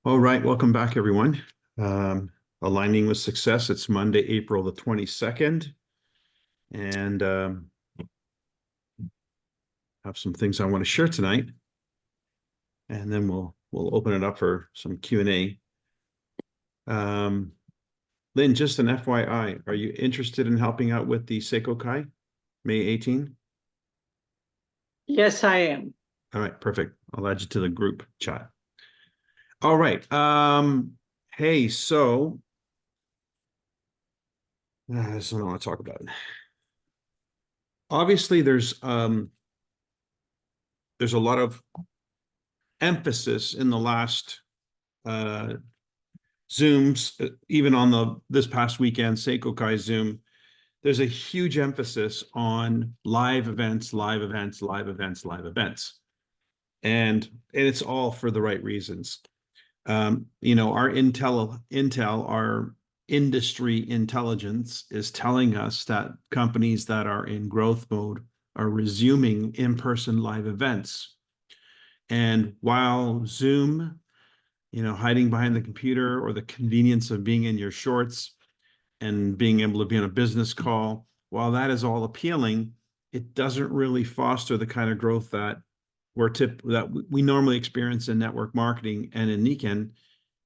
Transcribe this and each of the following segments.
All right, welcome back, everyone. Aligning with Success. It's Monday, April the 22nd, and have some things I want to share tonight, and then we'll open it up for some Q&A. Lynn, just an FYI, are you interested in helping out with the Seiko Kai, May 18? Yes, I am. All right, perfect. I'll add you to the group chat. All right. Hey, so this is what I want to talk about. Obviously, there's a lot of emphasis in the last Zooms, even on this past weekend, Seiko Kai Zoom. There's a huge emphasis on live events, live events, live events, live events. And it's all for the right reasons. Our intel, our industry intelligence is telling us that companies that are in growth mode are resuming in-person live events. And while Zoom, hiding behind the computer or the convenience of being in your shorts and being able to be on a business call, while that is all appealing, it doesn't really foster the kind of growth that we normally experience in network marketing and in Nikken,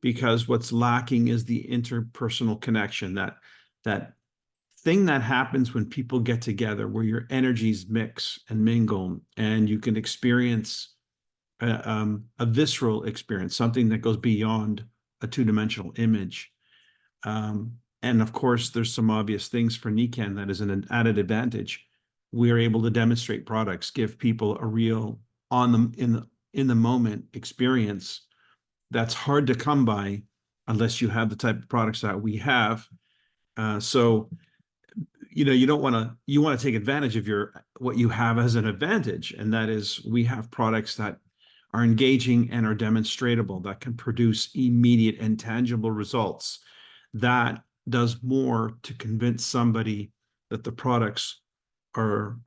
because what's lacking is the interpersonal connection, that thing that happens when people get together, where your energies mix and mingle, and you can experience a visceral experience, something that goes beyond a two-dimensional image. And of course, there's some obvious things for Nikken that is an added advantage. We are able to demonstrate products, give people a real in the moment experience that's hard to come by unless you have the type of products that we have. So you want to take advantage of what you have as an advantage, and that is we have products that are engaging and are demonstratable, that can produce immediate and tangible results. That does more to convince somebody that the products are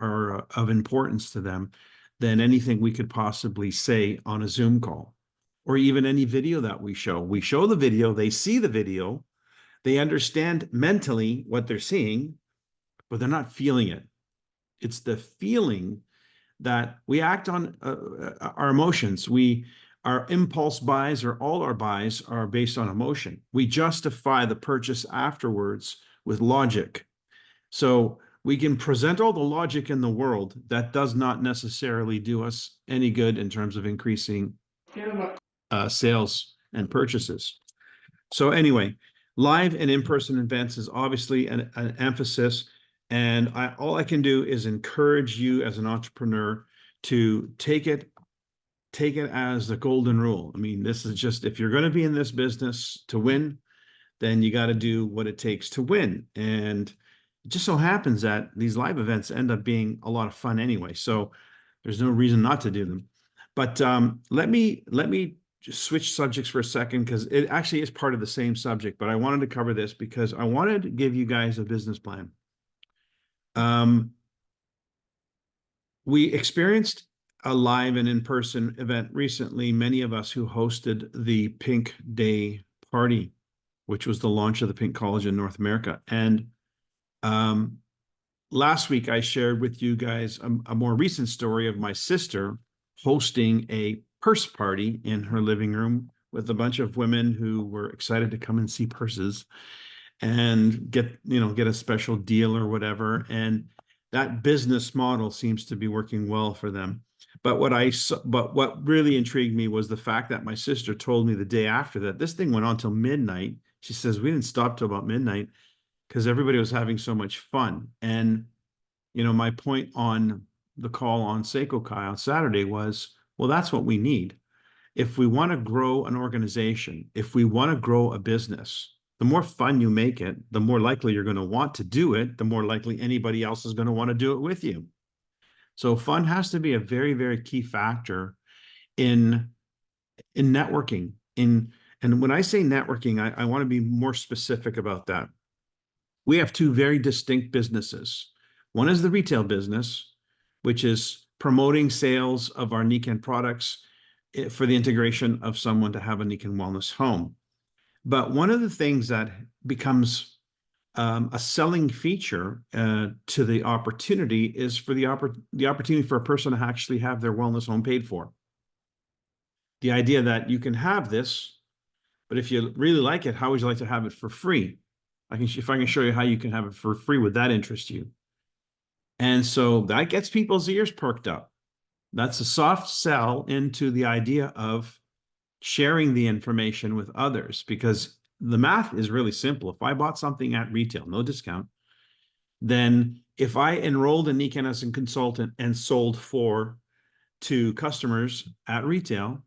of importance to them than anything we could possibly say on a Zoom call, or even any video that we show. We show the video, they see the video, they understand mentally what they're seeing, but they're not feeling it. It's the feeling that we act on our emotions. Our impulse buys, or all our buys, are based on emotion. We justify the purchase afterwards with logic. So we can present all the logic in the world. That does not necessarily do us any good in terms of increasing sales and purchases. So anyway, live and in-person events is obviously an emphasis. And all I can do is encourage you as an entrepreneur to take it as the golden rule. I mean, this is just, if you're going to be in this business to win, then you got to do what it takes to win. And it just so happens that these live events end up being a lot of fun anyway. So there's no reason not to do them. But let me just switch subjects for a second, because it actually is part of the same subject, but I wanted to cover this because I wanted to give you guys a business plan. We experienced a live and in-person event recently, many of us who hosted the Pink Day party, which was the launch of the Pink College in North America. And last week, I shared with you guys a more recent story of my sister hosting a purse party in her living room with a bunch of women who were excited to come and see purses and get a special deal or whatever. And that business model seems to be working well for them. But what really intrigued me was the fact that my sister told me the day after that this thing went on till midnight. She says, we didn't stop till about midnight because everybody was having so much fun. And, my point on the call on Seiko Kai on Saturday was, well, that's what we need. If we want to grow an organization, if we want to grow a business, the more fun you make it, the more likely you're going to want to do it, the more likely anybody else is going to want to do it with you. So fun has to be a very, very key factor in networking. And when I say networking, I want to be more specific about that. We have two very distinct businesses. One is the retail business, which is promoting sales of our Nikken products for the integration of someone to have a Nikken Wellness home. But one of the things that becomes a selling feature to the opportunity is for the opportunity for a person to actually have their wellness home paid for. The idea that you can have this, but if you really like it, how would you like to have it for free? If I can show you how you can have it for free, would that interest you? And so that gets people's ears perked up. That's a soft sell into the idea of sharing the information with others, because the math is really simple. If I bought something at retail, no discount, then if I enrolled in Nikken as a consultant and sold to customers at retail,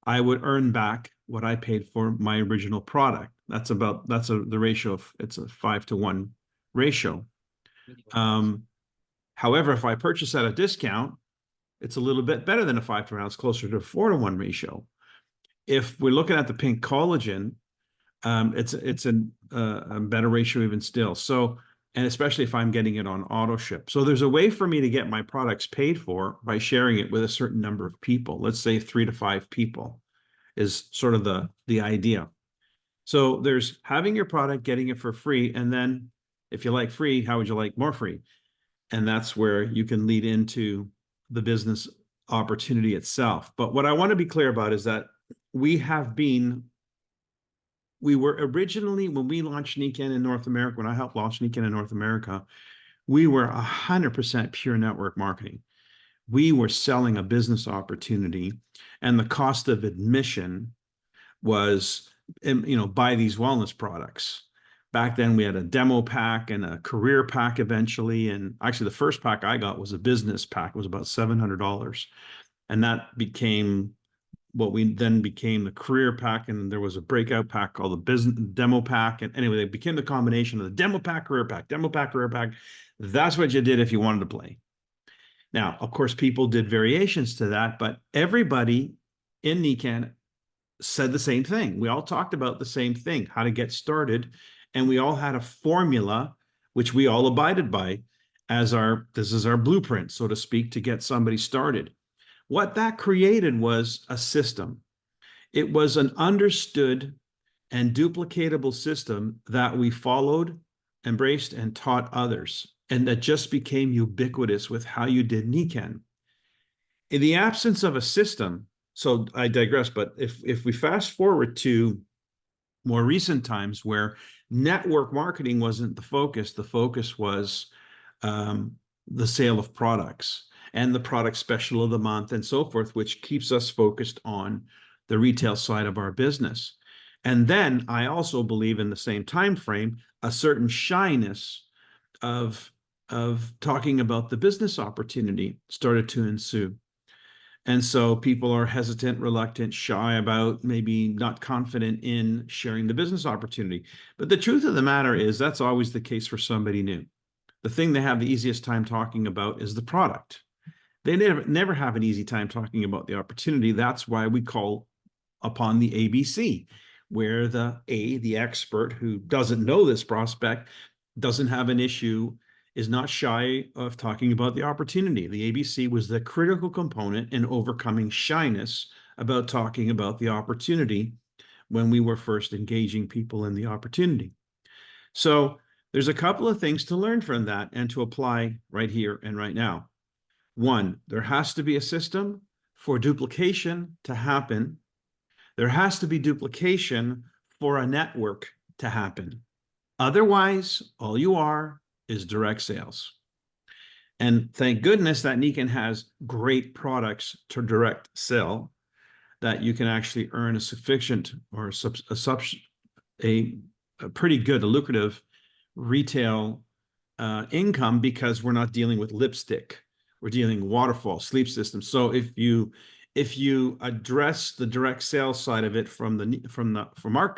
I would earn back what I paid for my original product. The ratio of, it's a 5-to-1 ratio. However, if I purchase at a discount, it's a little bit better than a 5-to-1. It's closer to a 4-to-1 ratio. If we're looking at the pink collagen, it's a better ratio even still. So, and especially if I'm getting it on auto ship. So there's a way for me to get my products paid for by sharing it with a certain number of people. Let's say 3 to 5 people is sort of the idea. So there's having your product, getting it for free, and then if you like free, how would you like more free? And that's where you can lead into the business opportunity itself. But what I want to be clear about is that we were originally, when we launched Nikken in North America, when I helped launch Nikken in North America, we were 100% pure network marketing. We were selling a business opportunity, and the cost of admission was, buy these wellness products. Back then we had a demo pack and a career pack eventually. And actually the first pack I got was a business pack. It was about $700. And that became what we then became the career pack. And there was a breakout pack called the business demo pack. And anyway, they became the combination of the demo pack, career pack, demo pack, career pack. That's what you did if you wanted to play. Now, of course, people did variations to that, but everybody in Nikken said the same thing. We all talked about the same thing, how to get started. And we all had a formula, which we all abided by as this is our blueprint, so to speak, to get somebody started. What that created was a system. It was an understood and duplicatable system that we followed, embraced, and taught others, and that just became ubiquitous with how you did Nikken. In the absence of a system, so I digress, but if we fast forward to more recent times where network marketing wasn't the focus was the sale of products and the product special of the month and so forth, which keeps us focused on the retail side of our business. And then I also believe in the same time frame, a certain shyness of talking about the business opportunity started to ensue. And so people are hesitant, reluctant, shy about, maybe not confident in sharing the business opportunity. But the truth of the matter is that's always the case for somebody new. The thing they have the easiest time talking about is the product. They never have an easy time talking about the opportunity. That's why we call upon the ABC, where the expert who doesn't know this prospect, doesn't have an issue, is not shy of talking about the opportunity. The ABC was the critical component in overcoming shyness about talking about the opportunity when we were first engaging people in the opportunity. So there's a couple of things to learn from that and to apply right here and right now. One, there has to be a system for duplication to happen. There has to be duplication for a network to happen. Otherwise, all you are is direct sales. And thank goodness that Nikken has great products to direct sell, that you can actually earn a sufficient or a pretty good, a lucrative retail income, because we're not dealing with lipstick. We're dealing waterfall, sleep systems. So if you address the direct sales side of it from our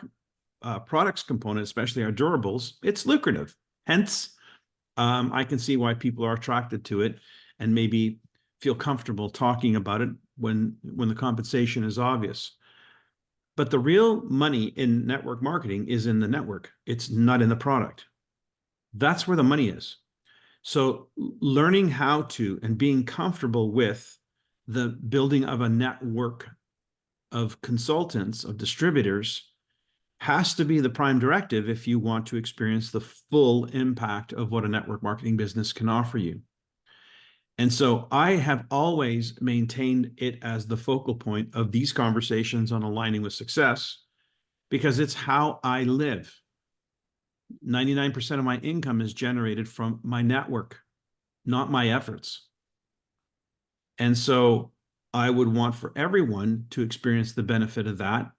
products component, especially our durables, it's lucrative. Hence, I can see why people are attracted to it and maybe feel comfortable talking about it when the compensation is obvious. But the real money in network marketing is in the network. It's not in the product. That's where the money is. So learning how to and being comfortable with the building of a network of consultants, of distributors, has to be the prime directive if you want to experience the full impact of what a network marketing business can offer you. And so I have always maintained it as the focal point of these conversations on aligning with success, because it's how I live. 99% of my income is generated from my network, not my efforts. And so I would want for everyone to experience the benefit of that.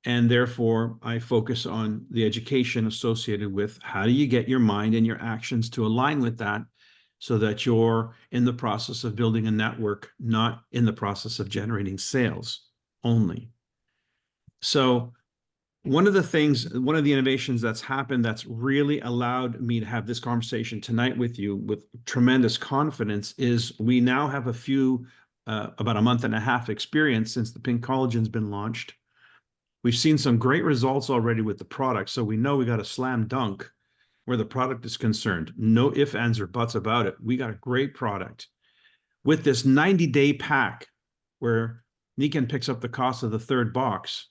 And therefore, I focus on the education associated with how do you get your mind and your actions to align with that, so that you're in the process of building a network, not in the process of generating sales only. So one of the innovations that's happened that's really allowed me to have this conversation tonight with you with tremendous confidence is we now have about a month and a half experience since the Pink Collagen's been launched. We've seen some great results already with the product, so we know we got a slam dunk where the product is concerned. No ifs, ands, or buts about it. We got a great product. With this 90-day pack where Nikken picks up the cost of the third box,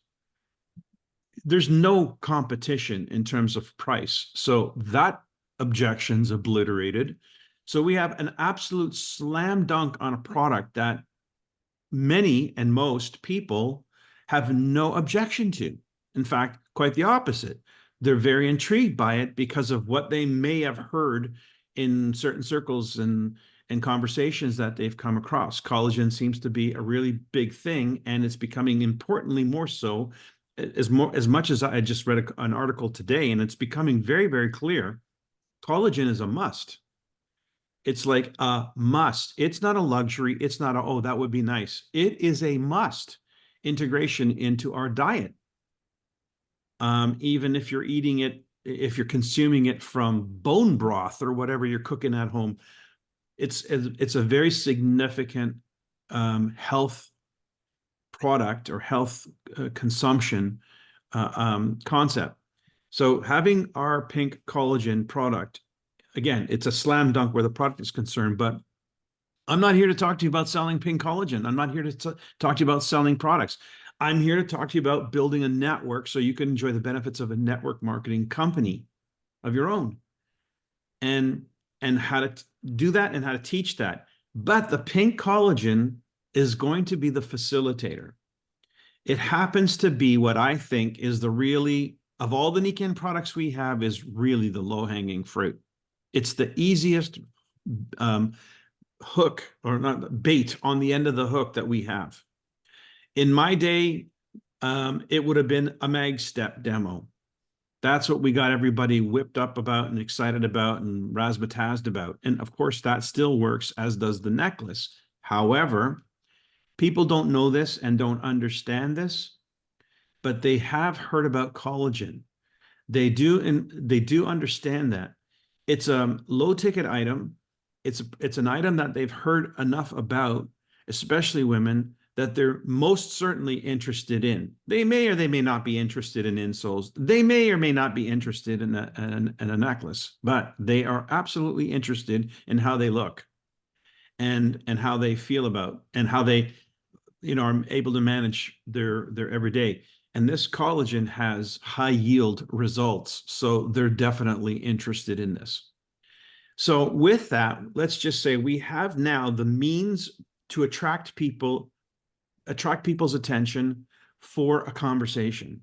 there's no competition in terms of price. So that objection's obliterated. So we have an absolute slam dunk on a product that many and most people have no objection to. In fact, quite the opposite. They're very intrigued by it because of what they may have heard in certain circles and conversations that they've come across. Collagen seems to be a really big thing, and it's becoming importantly more so as much as I just read an article today, and it's becoming very, very clear. Collagen is a must. It's like a must. It's not a luxury. It's not oh, that would be nice. It is a must integration into our diet. Even if you're eating it, if you're consuming it from bone broth or whatever you're cooking at home, it's a very significant health product or health consumption concept. So having our Pink Collagen product, again, it's a slam dunk where the product is concerned, but I'm not here to talk to you about selling Pink Collagen. I'm not here to talk to you about selling products. I'm here to talk to you about building a network so you can enjoy the benefits of a network marketing company of your own, and how to do that and how to teach that. But the Pink Collagen is going to be the facilitator. It happens to be what I think is of all the Nikken products we have, is really the low-hanging fruit. It's the easiest hook, or not bait, on the end of the hook that we have. In my day, it would have been a mag step demo. That's what we got everybody whipped up about and excited about and razzmatazzed about. And of course, that still works, as does the necklace. However, people don't know this and don't understand this, but they have heard about collagen. They do, and they do understand that it's a low ticket item. It's an item that they've heard enough about, especially women, that they're most certainly interested in. They may or they may not be interested in insoles. They may or may not be interested in a necklace, but they are absolutely interested in how they look and how they feel about, and how they, are able to manage their everyday. And this collagen has high yield results, so they're definitely interested in this. So with that, let's just say we have now the means to attract people's attention for a conversation.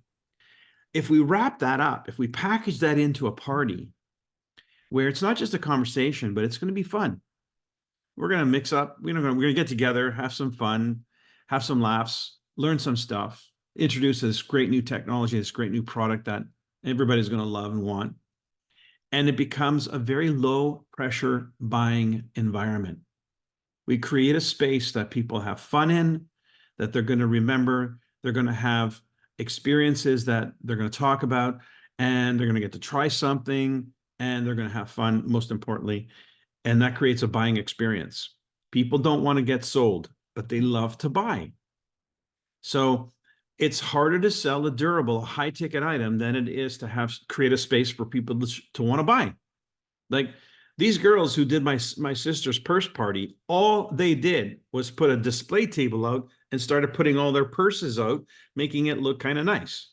If we wrap that up, if we package that into a party where it's not just a conversation, but it's going to be fun. We're going to mix up, we're going to get together, have some fun, have some laughs, learn some stuff, introduce this great new technology, this great new product that everybody's going to love and want. And it becomes a very low pressure buying environment. We create a space that people have fun in, that they're going to remember. They're going to have experiences that they're going to talk about, and they're going to get to try something, and they're going to have fun, most importantly. And that creates a buying experience. People don't want to get sold, but they love to buy. So it's harder to sell a durable, high ticket item than it is to create a space for people to want to buy. Like these girls who did my sister's purse party, all they did was put a display table out and started putting all their purses out, making it look kind of nice.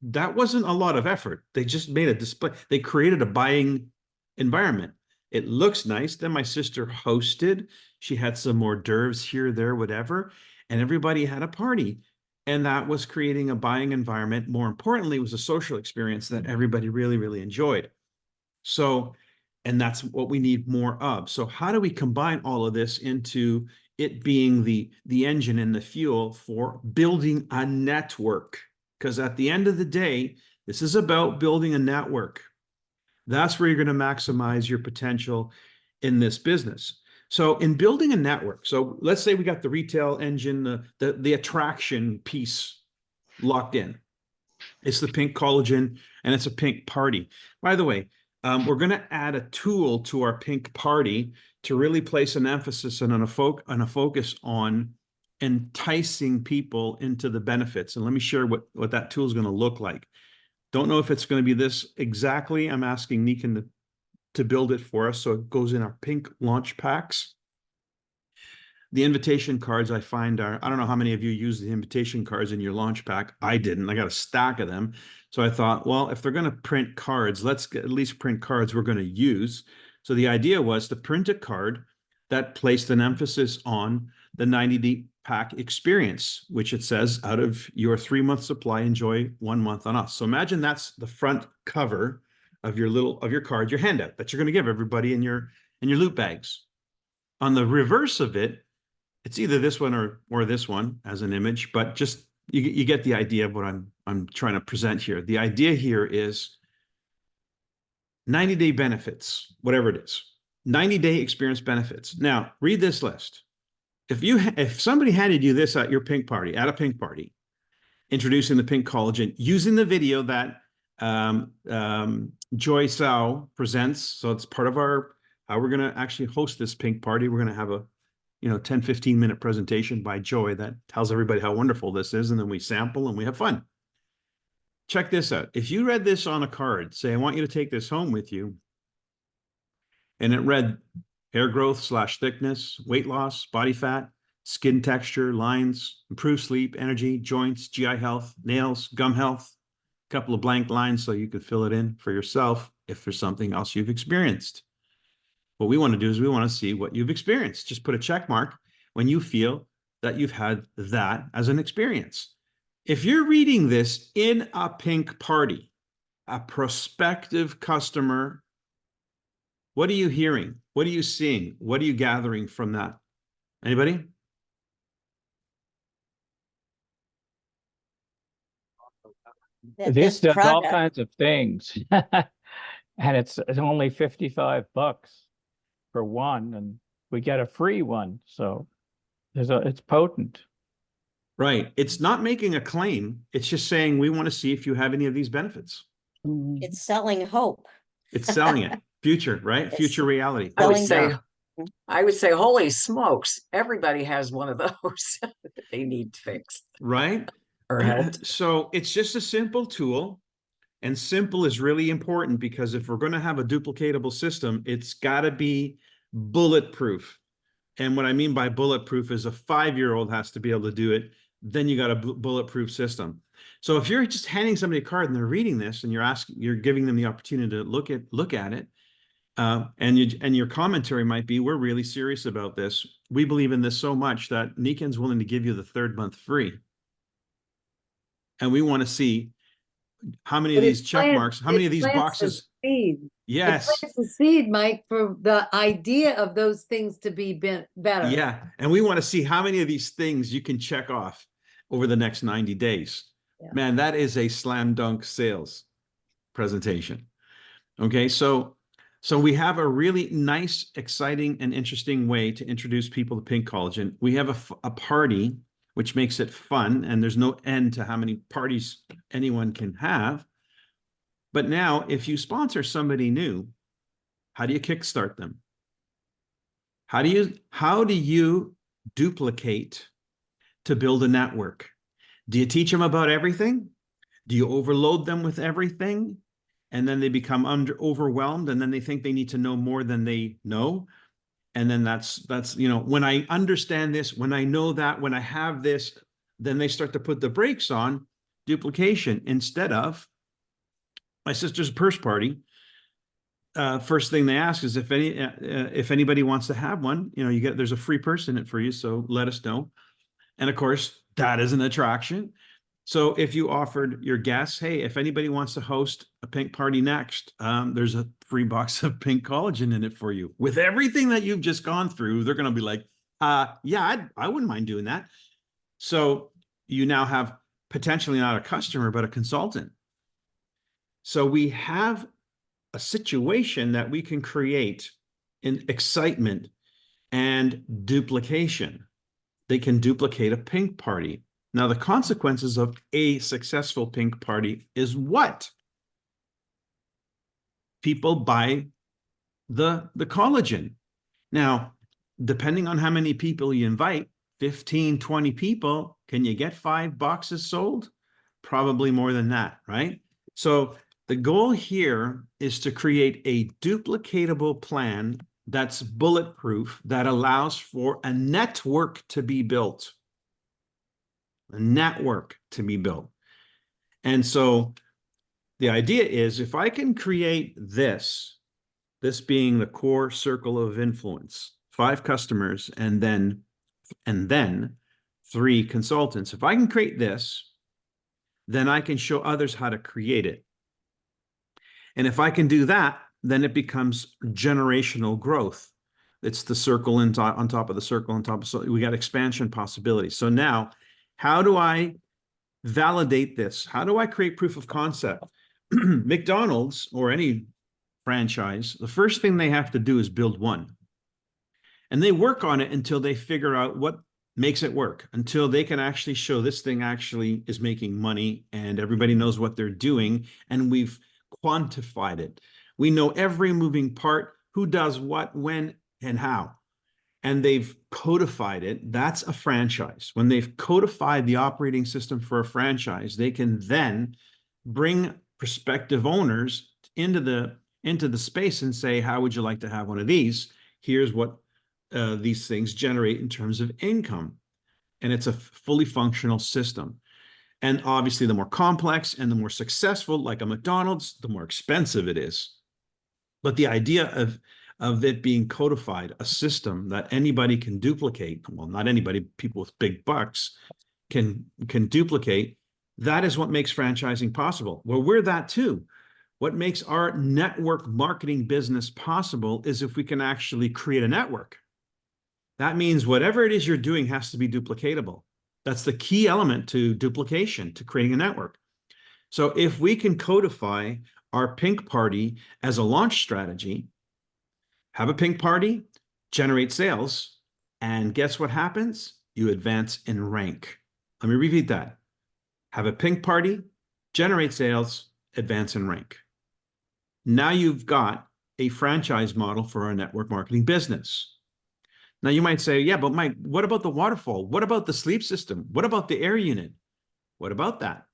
That wasn't a lot of effort. They just made a display. They created a buying environment. It looks nice. Then my sister hosted. She had some hors d'oeuvres here, there, whatever, and everybody had a party. And that was creating a buying environment. More importantly, it was a social experience that everybody really, really enjoyed. So, and that's what we need more of. So how do we combine all of this into it being the engine and the fuel for building a network? Because at the end of the day, this is about building a network. That's where you're going to maximize your potential in this business. So in building a network, so let's say we got the retail engine, the attraction piece locked in. It's the pink collagen and it's a pink party. By the way, we're going to add a tool to our pink party to really place an emphasis and on a focus on enticing people into the benefits. And let me share what that tool is going to look like. Don't know if it's going to be this exactly. I'm asking Nikan to build it for us. So it goes in our pink launch packs. The invitation cards I find are, I don't know how many of you use the invitation cards in your launch pack. I didn't. I got a stack of them. So I thought, well, if they're going to print cards, let's at least print cards we're going to use. So the idea was to print a card that placed an emphasis on the 90-day pack experience, which it says, out of your 3-month supply, enjoy 1 month on us. So imagine that's the front cover of your card, your handout that you're going to give everybody in your loot bags. On the reverse of it, it's either this one or this one as an image, but just you get the idea of what I'm trying to present here. The idea here is 90-day benefits, whatever it is, 90-day experience benefits. Now, read this list. If somebody handed you this at your pink party, introducing the pink collagen, using the video that Joy Sao presents, so it's part of how we're going to actually host this pink party. We're going to have a 10-15 minute presentation by Joy that tells everybody how wonderful this is, and then we sample and we have fun. Check this out. If you read this on a card, say, I want you to take this home with you, and it read hair growth / thickness, weight loss, body fat, skin texture, lines, improved sleep, energy, joints, GI health, nails, gum health, a couple of blank lines so you could fill it in for yourself if there's something else you've experienced. What we want to do is we want to see what you've experienced. Just put a check mark when you feel that you've had that as an experience. If you're reading this in a pink party, a prospective customer, what are you hearing? What are you seeing? What are you gathering from that? Anybody? This does all kinds of things. And it's only $55 for one, and we get a free one. So it's potent. Right. It's not making a claim. It's just saying, we want to see if you have any of these benefits. It's selling hope. It's selling it. Future, right? Future reality. I would say, holy smokes, everybody has one of those that they need fixed. Right? Or helped. So it's just a simple tool. And simple is really important, because if we're going to have a duplicatable system, it's got to be bulletproof. And what I mean by bulletproof is a 5-year-old has to be able to do it. Then you got a bulletproof system. So if you're just handing somebody a card and they're reading this and you're giving them the opportunity to look at it, and your commentary might be, we're really serious about this. We believe in this so much that Nikan's willing to give you the 3rd month free. And we want to see how many of these check marks, how many of these boxes. Yes. It plants the seed, Mike, for the idea of those things to be better. Yeah. And we want to see how many of these things you can check off over the next 90 days. Yeah. Man, that is a slam dunk sales presentation. Okay. So we have a really nice, exciting, and interesting way to introduce people to pink collagen. We have a party, which makes it fun, and there's no end to how many parties anyone can have. But now, if you sponsor somebody new, how do you kickstart them? How do you duplicate to build a network? Do you teach them about everything? Do you overload them with everything? And then they become overwhelmed, and then they think they need to know more than they know? And then that's, you know, when I understand this, when I know that, when I have this, then they start to put the brakes on duplication instead of my sister's purse party. First thing they ask is if anybody wants to have one, you know, there's a free purse in it for you. So let us know. And of course, that is an attraction. So if you offered your guests, hey, if anybody wants to host a pink party next, there's a free box of pink collagen in it for you. With everything that you've just gone through, they're going to be like, yeah, I wouldn't mind doing that. So you now have potentially not a customer, but a consultant. So we have a situation that we can create in excitement and duplication. They can duplicate a pink party. Now, the consequences of a successful pink party is what? People buy the collagen. Now, depending on how many people you invite, 15, 20 people, can you get 5 boxes sold? Probably more than that, right? So the goal here is to create a duplicatable plan that's bulletproof, that allows for a network to be built. A network to be built. And so the idea is if I can create this being the core circle of influence, 5 customers, and then 3 consultants. If I can create this, then I can show others how to create it. And if I can do that, then it becomes generational growth. It's the circle on top of the circle on top of, so we got expansion possibilities. So now, how do I validate this? How do I create proof of concept? McDonald's or any franchise, the first thing they have to do is build one. And they work on it until they figure out what makes it work, until they can actually show this thing actually is making money and everybody knows what they're doing. And we've quantified it. We know every moving part, who does what, when, and how. And they've codified it. That's a franchise. When they've codified the operating system for a franchise, they can then bring prospective owners into the space and say, how would you like to have one of these? Here's what these things generate in terms of income. And it's a fully functional system. And obviously, the more complex and the more successful, like a McDonald's, the more expensive it is. But the idea of it being codified, a system that anybody can duplicate, well, not anybody, people with big bucks can duplicate, that is what makes franchising possible. Well, we're that too. What makes our network marketing business possible is if we can actually create a network. That means whatever it is you're doing has to be duplicatable. That's the key element to duplication, to creating a network. So if we can codify our pink party as a launch strategy, have a pink party, generate sales, and guess what happens? You advance in rank. Let me repeat that. Have a pink party, generate sales, advance in rank. Now you've got a franchise model for our network marketing business. Now you might say, yeah, but Mike, what about the waterfall? What about the sleep system? What about the air unit? What about that?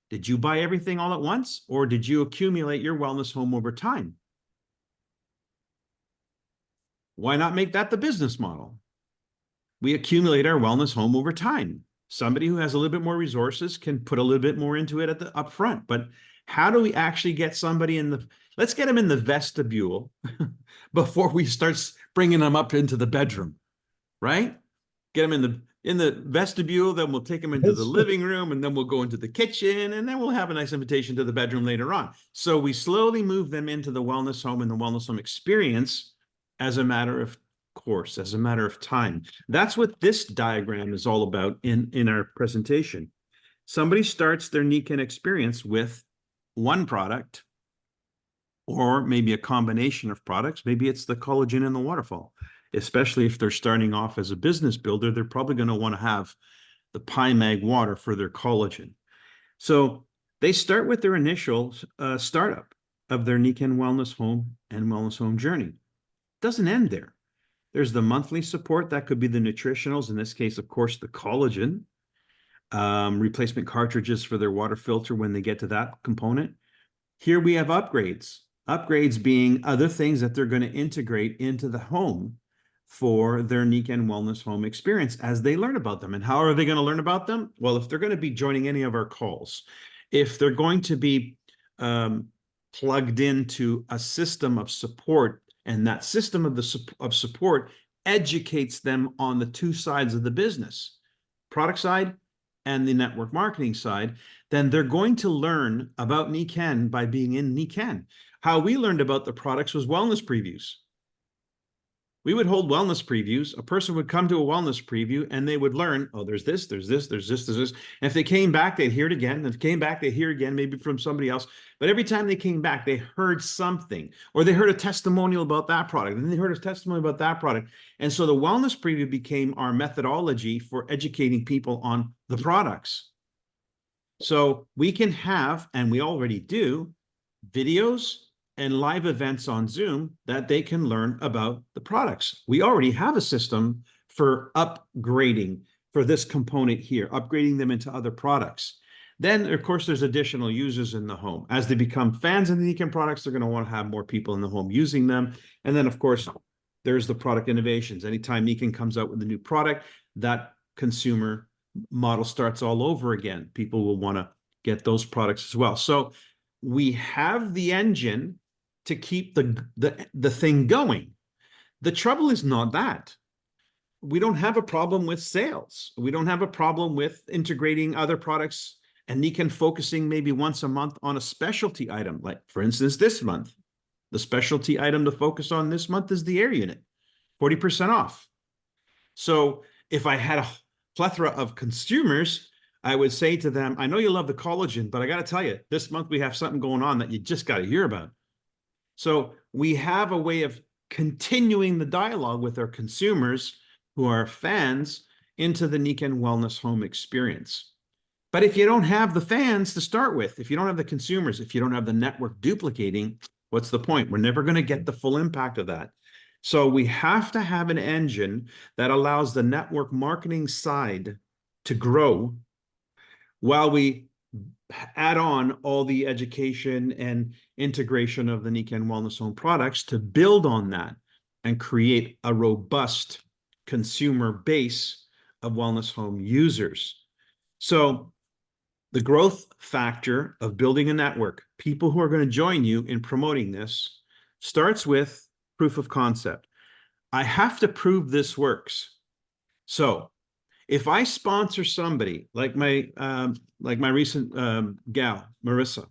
Did you buy everything all at once, or did you accumulate your wellness home over time? Why not make that the business model? We accumulate our wellness home over time. Somebody who has a little bit more resources can put a little bit more into it at the upfront. But how do we actually get somebody let's get them in the vestibule before we start bringing them up into the bedroom, right? Get them in the vestibule, then we'll take them into the living room, and then we'll go into the kitchen, and then we'll have a nice invitation to the bedroom later on. So we slowly move them into the wellness home and the wellness home experience as a matter of course, as a matter of time. That's what this diagram is all about in our presentation. Somebody starts their Nikan experience with one product, or maybe a combination of products. Maybe it's the collagen and the waterfall. Especially if they're starting off as a business builder, they're probably going to want to have the PyMag water for their collagen. So they start with their initial startup of their Nikan Wellness Home and Wellness Home journey. It doesn't end there. There's the monthly support. That could be the nutritionals. In this case, of course, the collagen, replacement cartridges for their water filter when they get to that component. Here we have upgrades. Upgrades being other things that they're going to integrate into the home for their Nikken Wellness Home experience as they learn about them. And how are they going to learn about them? Well, if they're going to be joining any of our calls, if they're going to be plugged into a system of support, and that system of support educates them on the two sides of the business, product side and the network marketing side, then they're going to learn about Nikken by being in Nikken. How we learned about the products was wellness previews. We would hold wellness previews. A person would come to a wellness preview and they would learn, oh, there's this, there's this, there's this, there's this. And if they came back, they'd hear it again. If they came back, they'd hear it again, maybe from somebody else. But every time they came back, they heard something, or they heard a testimonial about that product, and then they heard a testimony about that product. And so the wellness preview became our methodology for educating people on the products. So we can have, and we already do, videos and live events on Zoom that they can learn about the products. We already have a system for upgrading for this component here, upgrading them into other products. Then, of course, there's additional users in the home. As they become fans of the Nikken products, they're going to want to have more people in the home using them. And then, of course, there's the product innovations. Anytime Nikken comes out with a new product, that consumer model starts all over again. People will want to get those products as well. So we have the engine to keep the thing going. The trouble is not that. We don't have a problem with sales. We don't have a problem with integrating other products and Nikken focusing maybe once a month on a specialty item. Like, for instance, this month, the specialty item to focus on this month is the air unit, 40% off. So if I had a plethora of consumers, I would say to them, I know you love the collagen, but I got to tell you, this month we have something going on that you just got to hear about. So we have a way of continuing the dialogue with our consumers who are fans into the Nikken Wellness Home experience. But if you don't have the fans to start with, if you don't have the consumers, if you don't have the network duplicating, what's the point? We're never going to get the full impact of that. So we have to have an engine that allows the network marketing side to grow while we add on all the education and integration of the Nikken Wellness Home products to build on that and create a robust consumer base of wellness home users. So the growth factor of building a network, people who are going to join you in promoting this, starts with proof of concept. I have to prove this works. So if I sponsor somebody like my recent gal, Marissa,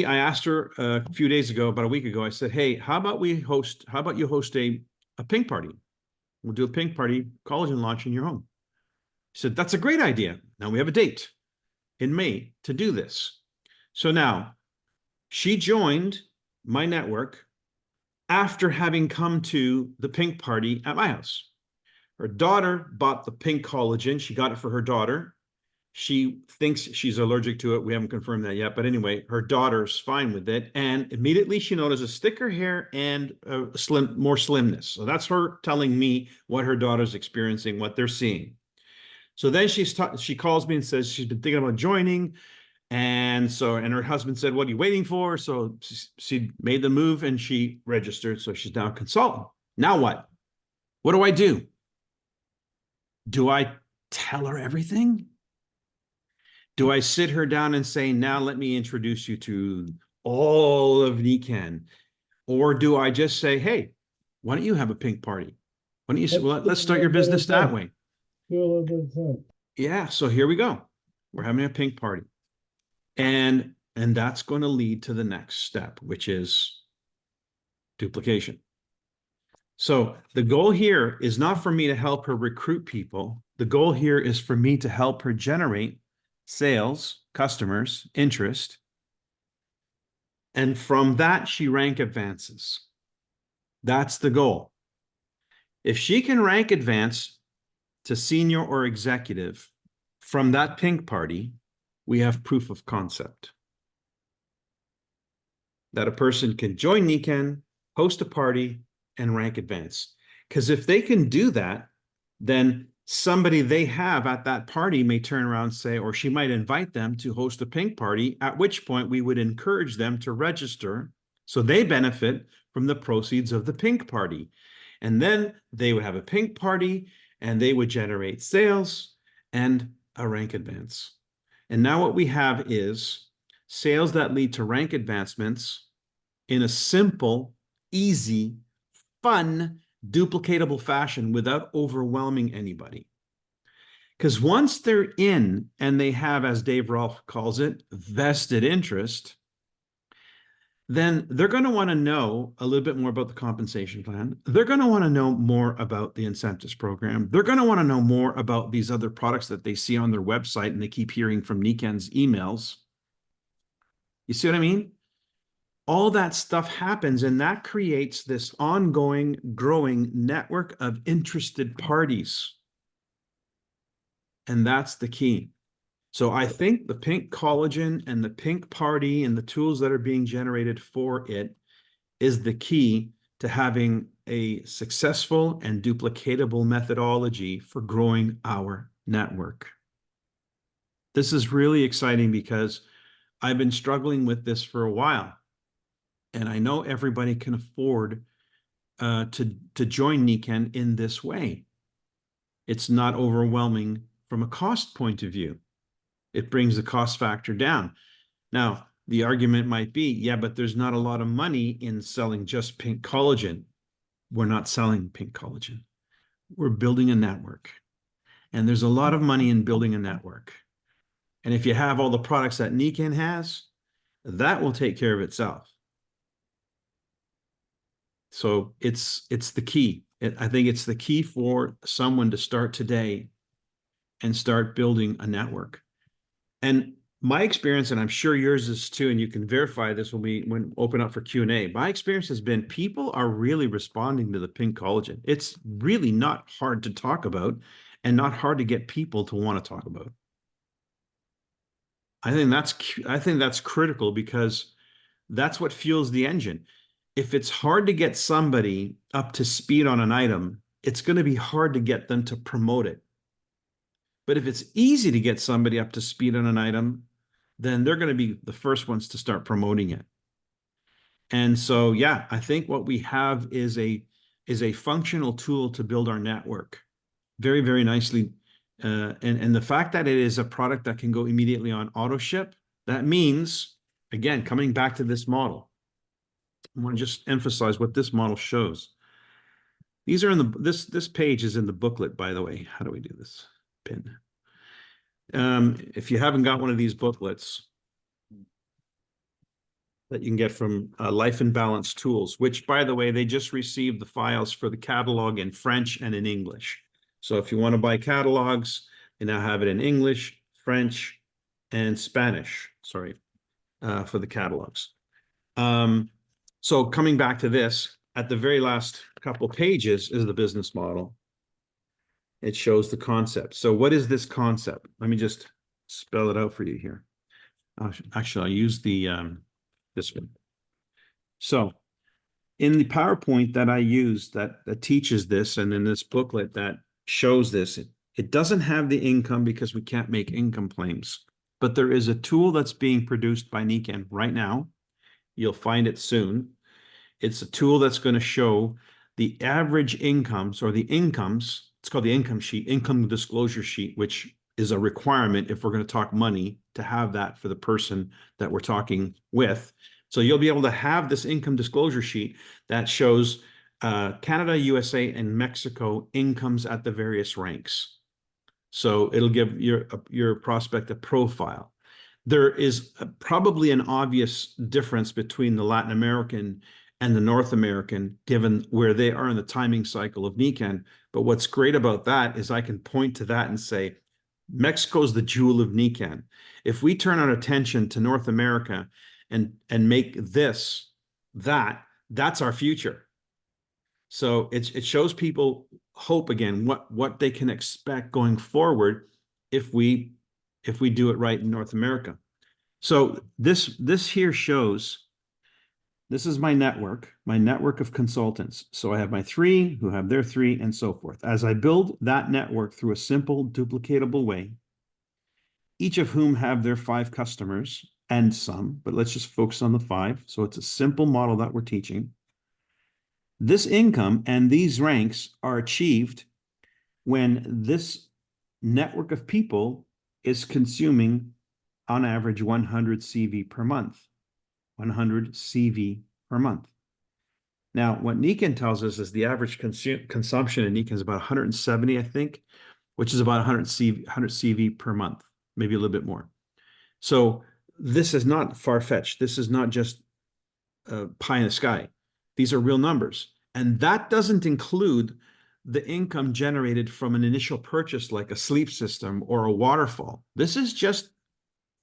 I asked her a few days ago, about a week ago, I said, hey, how about you host a pink party? We'll do a pink party collagen launch in your home. She said, that's a great idea. Now we have a date in May to do this. So now she joined my network after having come to the pink party at my house. Her daughter bought the pink collagen. She got it for her daughter. She thinks she's allergic to it. We haven't confirmed that yet. But anyway, her daughter's fine with it. And immediately she notices thicker hair and more slimness. So that's her telling me what her daughter's experiencing, what they're seeing. So then she calls me and says she's been thinking about joining. And her husband said, what are you waiting for? So she made the move and she registered. So she's now a consultant. Now what? What do I do? Do I tell her everything? Do I sit her down and say, now let me introduce you to all of Nikken? Or do I just say, hey, why don't you have a pink party? Why don't you, let's start your business that way. Yeah, so here we go. We're having a pink party. And that's going to lead to the next step, which is duplication. So the goal here is not for me to help her recruit people. The goal here is for me to help her generate sales, customers, interest. And from that, she rank advances. That's the goal. If she can rank advance to senior or executive from that pink party, we have proof of concept that a person can join Nikken, host a party, and rank advance. Because if they can do that, then somebody they have at that party may turn around and say, or she might invite them to host a pink party, at which point we would encourage them to register so they benefit from the proceeds of the pink party. And then they would have a pink party and they would generate sales and a rank advance. And now what we have is sales that lead to rank advancements in a simple, easy, fun, duplicatable fashion without overwhelming anybody. Because once they're in and they have, as Dave Rolfe calls it, vested interest, then they're going to want to know a little bit more about the compensation plan. They're going to want to know more about the incentives program. They're going to want to know more about these other products that they see on their website and they keep hearing from Niken's emails. You see what I mean? All that stuff happens, and that creates this ongoing, growing network of interested parties. And that's the key. So I think the pink collagen and the pink party and the tools that are being generated for it is the key to having a successful and duplicatable methodology for growing our network. This is really exciting because I've been struggling with this for a while. And I know everybody can afford to join Niken in this way. It's not overwhelming from a cost point of view. It brings the cost factor down. Now, the argument might be, yeah, but there's not a lot of money in selling just pink collagen. We're not selling pink collagen. We're building a network. And there's a lot of money in building a network. And if you have all the products that Niken has, that will take care of itself. So it's the key. I think it's the key for someone to start today and start building a network. And my experience, and I'm sure yours is too, and you can verify this when we open up for Q&A. My experience has been people are really responding to the pink collagen. It's really not hard to talk about and not hard to get people to want to talk about. I think that's critical because that's what fuels the engine. If it's hard to get somebody up to speed on an item, it's going to be hard to get them to promote it. But if it's easy to get somebody up to speed on an item, then they're going to be the first ones to start promoting it. And so, yeah, I think what we have is a functional tool to build our network very, very nicely. And the fact that it is a product that can go immediately on auto ship, that means, again, coming back to this model, I want to just emphasize what this model shows. These are in this page is in the booklet, by the way. How do we do this? Pin. If you haven't got one of these booklets that you can get from Life and Balance Tools, which, by the way, they just received the files for the catalog in French and in English. So if you want to buy catalogs, they now have it in English, French, and Spanish, sorry, for the catalogs. So coming back to this, at the very last couple pages is the business model. It shows the concept. So what is this concept? Let me just spell it out for you here. Actually, I'll use the this one. So in the PowerPoint that I use that teaches this, and in this booklet that shows this, it doesn't have the income because we can't make income claims. But there is a tool that's being produced by Niken right now. You'll find it soon. It's a tool that's going to show the average incomes or the incomes. It's called the income sheet, income disclosure sheet, which is a requirement if we're going to talk money to have that for the person that we're talking with. So you'll be able to have this income disclosure sheet that shows Canada, USA, and Mexico incomes at the various ranks. So it'll give your prospect a profile. There is probably an obvious difference between the Latin American and the North American, given where they are in the timing cycle of Niken. But what's great about that is I can point to that and say, Mexico's the jewel of Niken. If we turn our attention to North America and make this, that's our future. So it shows people hope again, what they can expect going forward if we do it right in North America. So this here shows, this is my network of consultants. So I have my 3 who have their 3 and so forth. As I build that network through a simple duplicatable way, each of whom have their 5 customers and some, but let's just focus on the 5. So it's a simple model that we're teaching. This income and these ranks are achieved when this network of people is consuming on average 100 CV per month. 100 CV per month. Now, what Nikan tells us is the average consumption in Nikan is about 170, I think, which is about 100 CV per month, maybe a little bit more. So this is not far-fetched. This is not just pie in the sky. These are real numbers. And that doesn't include the income generated from an initial purchase like a sleep system or a waterfall. This is just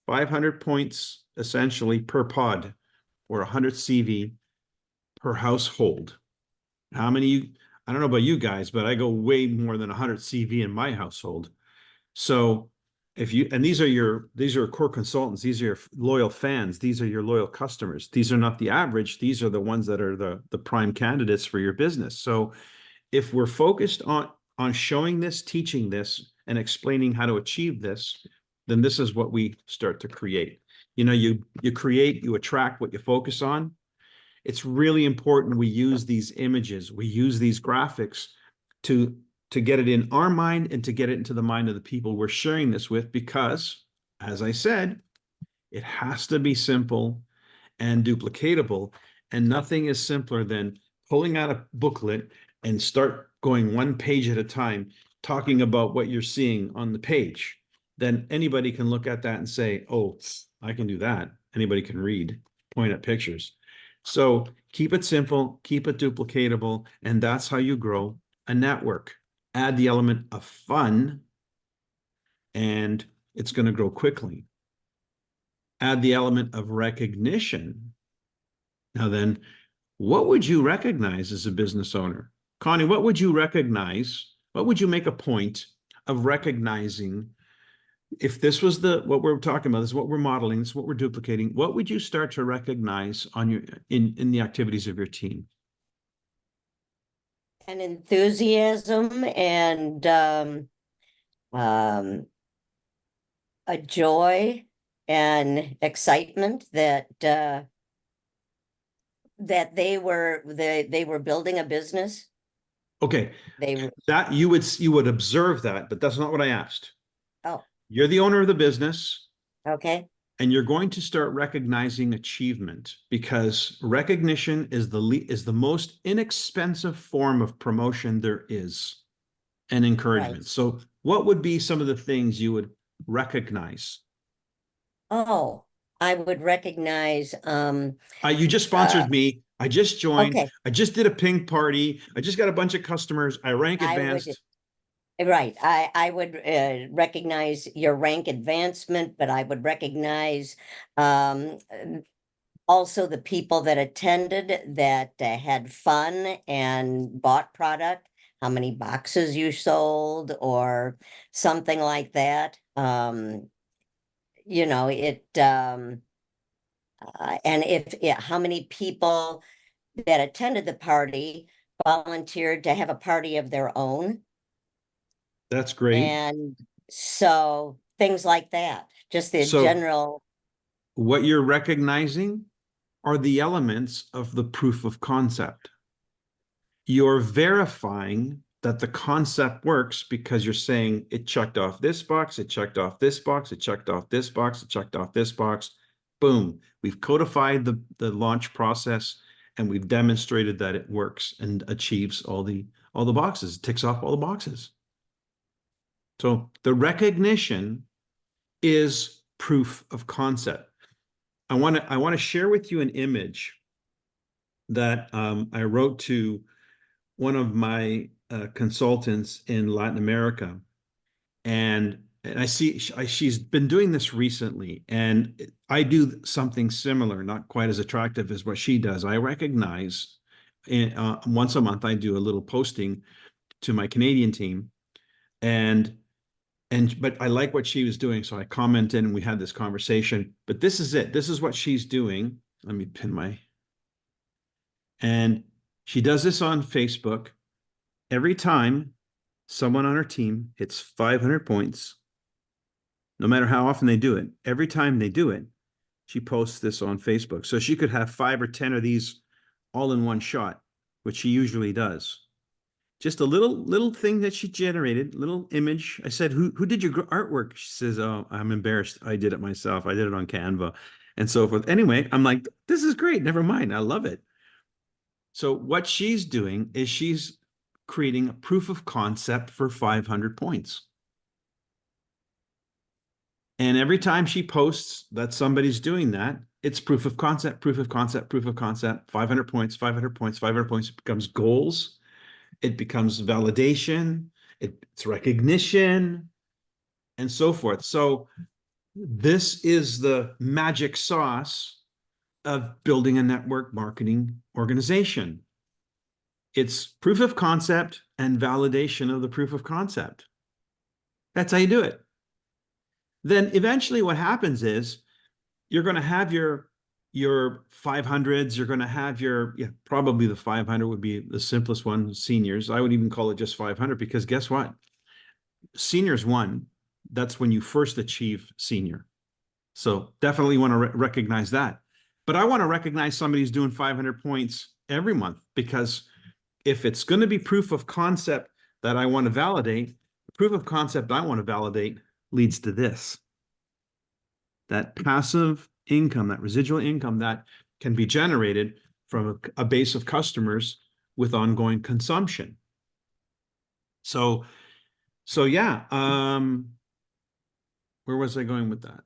500 points essentially per pod or 100 CV per household. How many, I don't know about you guys, but I go way more than 100 CV in my household. So if you, and these are core consultants, these are your loyal fans, these are your loyal customers. These are not the average, these are the ones that are the prime candidates for your business. So if we're focused on showing this, teaching this, and explaining how to achieve this, then this is what we start to create. You know, you create, you attract what you focus on. It's really important we use these images, we use these graphics to get it in our mind and to get it into the mind of the people we're sharing this with, because, as I said, it has to be simple and duplicatable, and nothing is simpler than pulling out a booklet and start going one page at a time, talking about what you're seeing on the page. Then anybody can look at that and say, oh, I can do that. Anybody can read, point at pictures. So keep it simple, keep it duplicatable, and that's how you grow a network. Add the element of fun, and it's going to grow quickly. Add the element of recognition. Now then, what would you recognize as a business owner? Connie, what would you recognize? What would you make a point of recognizing? If this was what we're talking about, this is what we're modeling, this is what we're duplicating, what would you start to recognize on your in the activities of your team? And enthusiasm and a joy and excitement that they were building a business. Okay, They were, that you would observe that, but that's not what I asked. oh, You're the owner of the business, okay, and you're going to start recognizing achievement, because recognition is the most inexpensive form of promotion there is, and encouragement. Right. So what would be some of the things you would recognize? oh, I would recognize, You just sponsored me. I just joined. okay, I just did a ping party. I just got a bunch of customers. I rank I would, advanced. right, I would recognize your rank advancement, but I would recognize also the people that attended that had fun and bought product, how many boxes you sold or something like that. You know, and how many people that attended the party volunteered to have a party of their own. That's great. And so things like that, just the So general, what you're recognizing are the elements of the proof of concept. You're verifying that the concept works because you're saying it checked off this box, it checked off this box, it checked off this box, it checked off this box. Boom. We've codified the launch process, and we've demonstrated that it works and achieves all the boxes, ticks off all the boxes. So the recognition is proof of concept. I want to share with you an image that I wrote to one of my consultants in Latin America, and I see she's been doing this recently, and I do something similar, not quite as attractive as what she does. I recognize once a month I do a little posting to my Canadian team, but I like what she was doing, so I commented and we had this conversation. But this is it. This is what she's doing. Let me pin my. And she does this on Facebook. Every time someone on her team hits 500 points, no matter how often they do it, every time they do it, she posts this on Facebook. So she could have 5 or 10 of these all in one shot. which she usually does. Just a little thing that she generated, little image. I said, who did your artwork? She says, oh, I'm embarrassed. I did it myself. I did it on Canva and so forth. Anyway, I'm like, this is great. Never mind. I love it. So what she's doing is she's creating a proof of concept for 500 points. And every time she posts that somebody's doing that, it's proof of concept, proof of concept, proof of concept, 500 points, 500 points, 500 points. It becomes goals. It becomes validation. It's recognition and so forth. So this is the magic sauce of building a network marketing organization. It's proof of concept and validation of the proof of concept. That's how you do it. Then eventually what happens is you're going to have your 500s. You're going to have probably the 500 would be the simplest one, seniors. I would even call it just 500 because guess what? Seniors 1, that's when you first achieve senior. So definitely want to recognize that. But I want to recognize somebody who's doing 500 points every month, because if it's going to be proof of concept that I want to validate, proof of concept I want to validate leads to this. That passive income, that residual income that can be generated from a base of customers with ongoing consumption. So yeah, where was I going with that?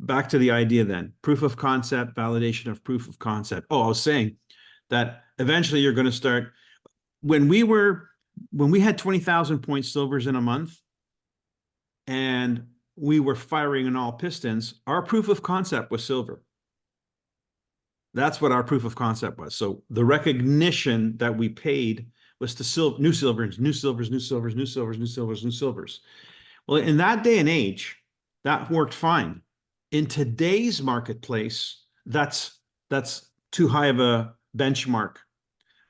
Back to the idea then, proof of concept, validation of proof of concept. Oh, I was saying that eventually you're going to start, when we had 20,000 point silvers in a month and we were firing on all pistons, our proof of concept was silver. That's what our proof of concept was. So the recognition that we paid was to new silvers, new silvers, new silvers, new silvers, new silvers, new silvers. Well, in that day and age, that worked fine. In today's marketplace, that's too high of a benchmark.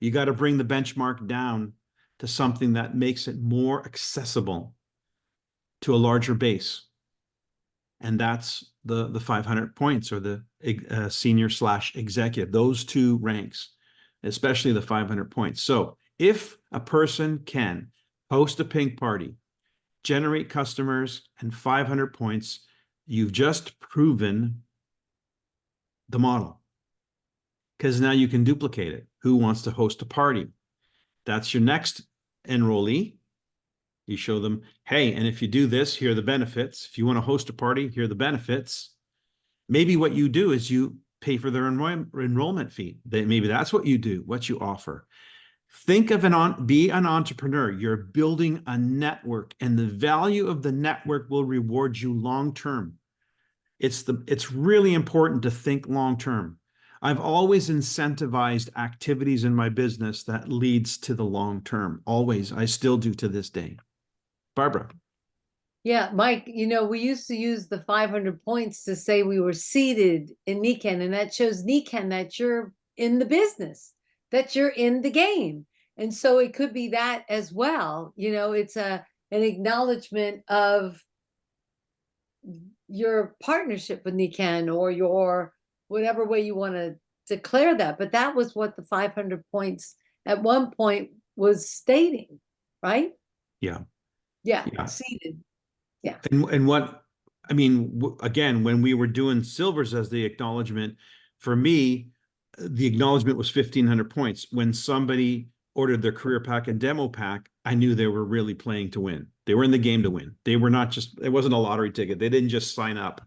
You got to bring the benchmark down to something that makes it more accessible to a larger base. And that's the 500 points, or the senior / executive, those two ranks, especially the 500 points. So if a person can host a pink party, generate customers, and 500 points, you've just proven the model. Because now you can duplicate it. Who wants to host a party? That's your next enrollee. You show them, hey, and if you do this, here are the benefits. If you want to host a party, here are the benefits. Maybe what you do is you pay for their enrollment fee. Maybe that's what you do, what you offer. Think of be an entrepreneur. You're building a network, and the value of the network will reward you long-term. It's really important to think long-term. I've always incentivized activities in my business that leads to the long-term. Always. I still do to this day. Barbara. Yeah, Mike, we used to use the 500 points to say we were seated in Nikan, and that shows Nikan that you're in the business, that you're in the game. And so it could be that as well. It's an acknowledgement of your partnership with Nikan, or your whatever way you want to declare that. But that was what the 500 points at one point was stating, right? Yeah. Yeah. Seated. Yeah. And what, I mean, again, when we were doing silvers as the acknowledgement, for me, the acknowledgement was 1,500 points. When somebody ordered their career pack and demo pack, I knew they were really playing to win. They were in the game to win. They were not just, it wasn't a lottery ticket. They didn't just sign up.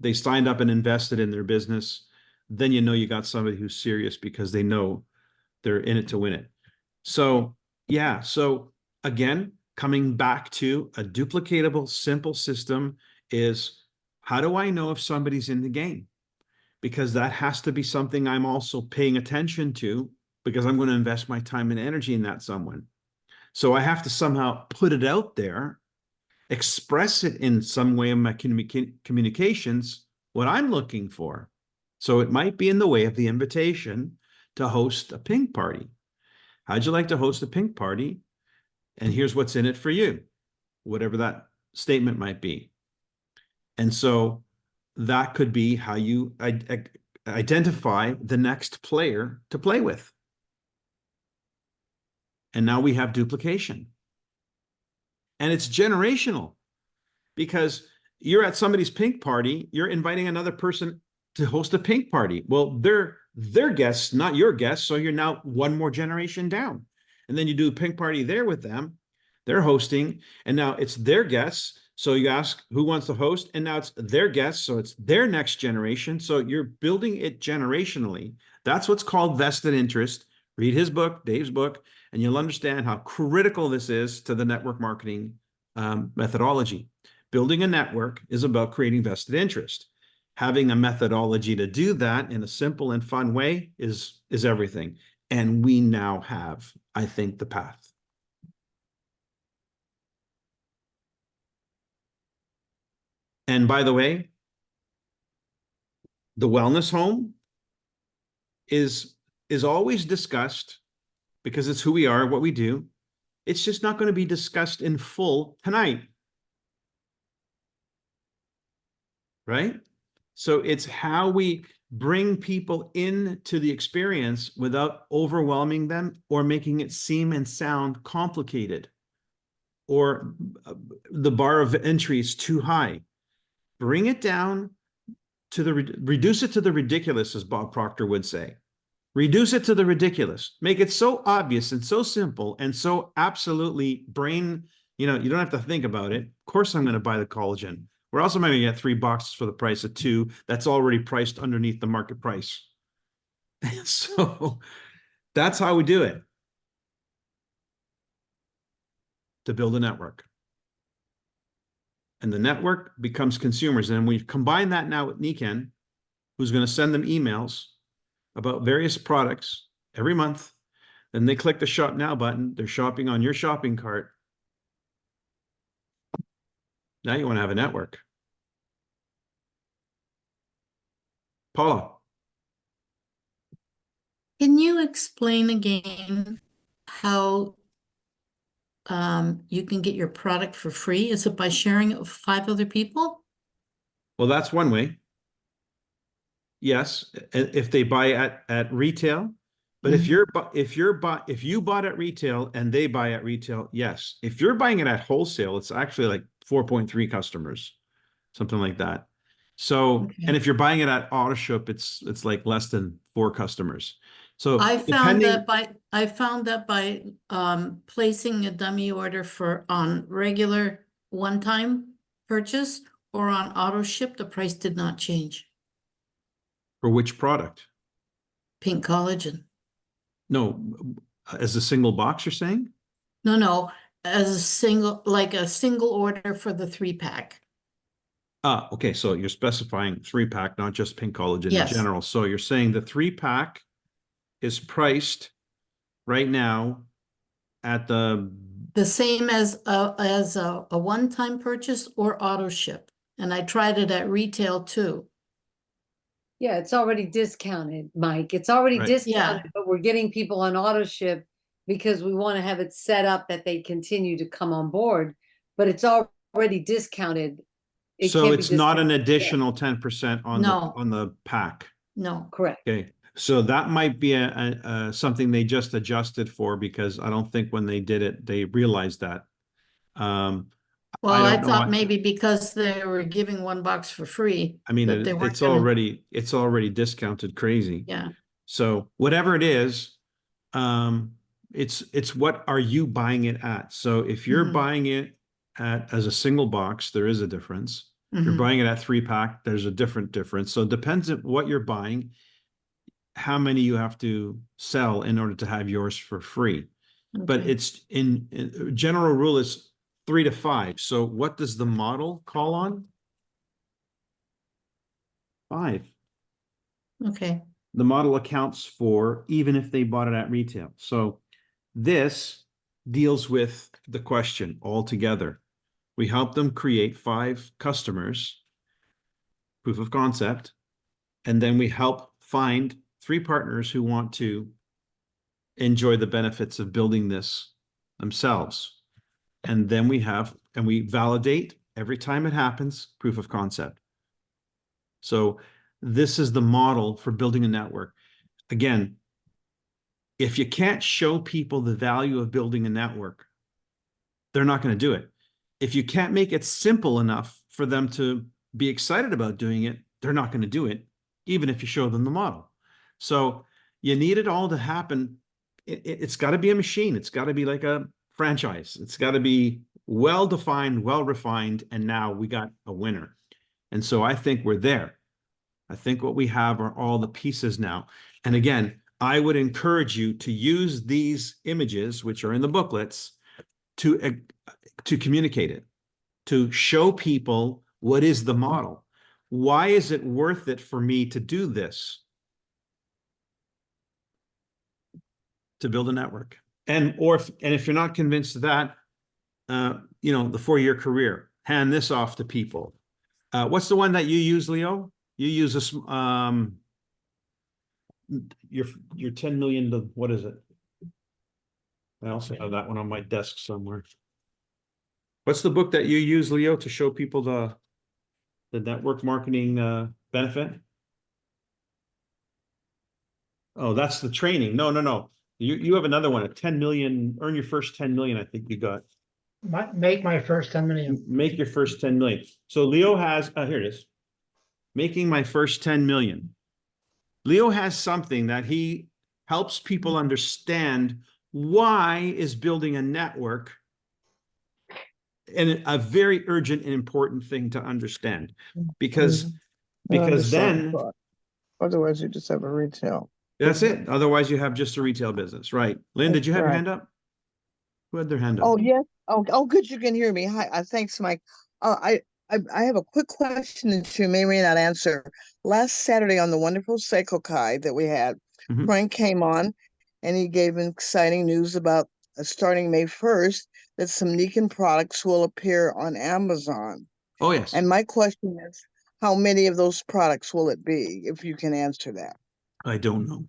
They signed up and invested in their business. Then you got somebody who's serious, because they know they're in it to win it. So yeah. So again, coming back to a duplicatable, simple system is, how do I know if somebody's in the game? Because that has to be something I'm also paying attention to, because I'm going to invest my time and energy in that someone. So I have to somehow put it out there, express it in some way in my communications, what I'm looking for. So it might be in the way of the invitation to host a pink party. How'd you like to host a pink party? And here's what's in it for you, whatever that statement might be. And so that could be how you identify the next player to play with. And now we have duplication. And it's generational, because you're at somebody's pink party, you're inviting another person to host a pink party. Well, they're their guests, not your guests. So you're now one more generation down. And then you do a pink party there with them. They're hosting, and now it's their guests. So you ask who wants to host, and now it's their guests. So it's their next generation. So you're building it generationally. That's what's called vested interest. Read his book, Dave's book, and you'll understand how critical this is to the network marketing methodology. Building a network is about creating vested interest. Having a methodology to do that in a simple and fun way is everything. And we now have, I think, the path. And by the way, the wellness home is always discussed because it's who we are, what we do. It's just not going to be discussed in full tonight. Right? So it's how we bring people into the experience without overwhelming them or making it seem and sound complicated, or the bar of entry is too high. Bring it down to reduce it to the ridiculous, as Bob Proctor would say. Reduce it to the ridiculous. Make it so obvious and so simple and so absolutely brain, you don't have to think about it. Of course, I'm going to buy the collagen. We're also going to get 3 boxes for the price of 2. That's already priced underneath the market price. So that's how we do it to build a network. And the network becomes consumers. And we combine that now with Niken, who's going to send them emails about various products every month. Then they click the Shop Now button. They're shopping on your shopping cart. Now you want to have a network. Paula. Can you explain again how you can get your product for free? Is it by sharing it with 5 other people? Well, that's one way. Yes, if they buy at retail. But if you bought at retail and they buy at retail, yes. If you're buying it at wholesale, it's actually like 4.3 customers, something like that. So, Okay. and if you're buying it at AutoShip, it's like less than 4 customers. So I found depending, that by placing a dummy order on regular one-time purchase or on auto ship, the price did not change. for which product? Pink collagen. No, as a single box, you're saying? No, as a single order for the 3-pack. Ah, okay. So you're specifying 3-pack, not just pink collagen Yes. in general. So you're saying the 3-pack is priced right now at the same as a one-time purchase or auto ship. And I tried it at retail too. Yeah, it's already discounted, Mike. It's already Right. discounted, Yeah. but we're getting people on auto ship because we want to have it set up that they continue to come on board, but it's already discounted. It so can't be it's not an discounted. additional 10% on No. the pack. No. Correct. Okay. So that might be a something they just adjusted for, because I don't think when they did it, they realized that. Well, I don't know thought why- maybe because they were giving 1 box for free. I mean, that they weren't it's gonna- already discounted crazy. Yeah. So whatever it is, it's what are you buying it at? So if you're Mhm. buying it as a single box, there is a difference. If you're Mhm. buying it at 3-pack, there's a difference. So it depends on what you're buying, how many you have to sell in order to have yours for free. But Okay. it's in general rule is 3 to 5. So what does the model call on? 5. Okay. The model accounts for even if they bought it at retail. So this deals with the question altogether. We help them create 5 customers, proof of concept, and then we help find 3 partners who want to enjoy the benefits of building this themselves. And then we validate every time it happens, proof of concept. So this is the model for building a network. Again, if you can't show people the value of building a network, they're not going to do it. If you can't make it simple enough for them to be excited about doing it, they're not going to do it, even if you show them the model. So you need it all to happen. It's got to be a machine. It's got to be like a franchise. It's got to be well-defined, well-refined, and now we got a winner. And so I think we're there. I think what we have are all the pieces now. And again, I would encourage you to use these images, which are in the booklets, to communicate it, to show people what is the model. Why is it worth it for me to do this? To build a network. And if you're not convinced of that, you know, the 4-year career, hand this off to people. What's the one that you use, Leo? You use your 10 million to, what is it? I also have that one on my desk somewhere. What's the book that you use, Leo, to show people the network marketing benefit? Oh, that's the training. No. You have another one, a 10 million, earn your first 10 million, I think you got. Make my first 10 million. Make your first 10 million. So Leo has, here it is. Making my first 10 million. Leo has something that he helps people understand why is building a network and a very urgent and important thing to understand, because then otherwise you just have a retail. that's it. Otherwise you have just a retail business, right? Lynn, did you have your Right. hand up? Who had their hand up? Oh, yes. Oh, good. You can hear me. Hi. Thanks, Mike. I have a quick question that you may or may not answer. Last Saturday on the wonderful Seiko Kai that we had, Mhm. Frank came on and he gave exciting news about starting May 1st that some Nikon products will appear on Amazon. Oh, yes. And my question is, how many of those products will it be, if you can answer that? I don't know.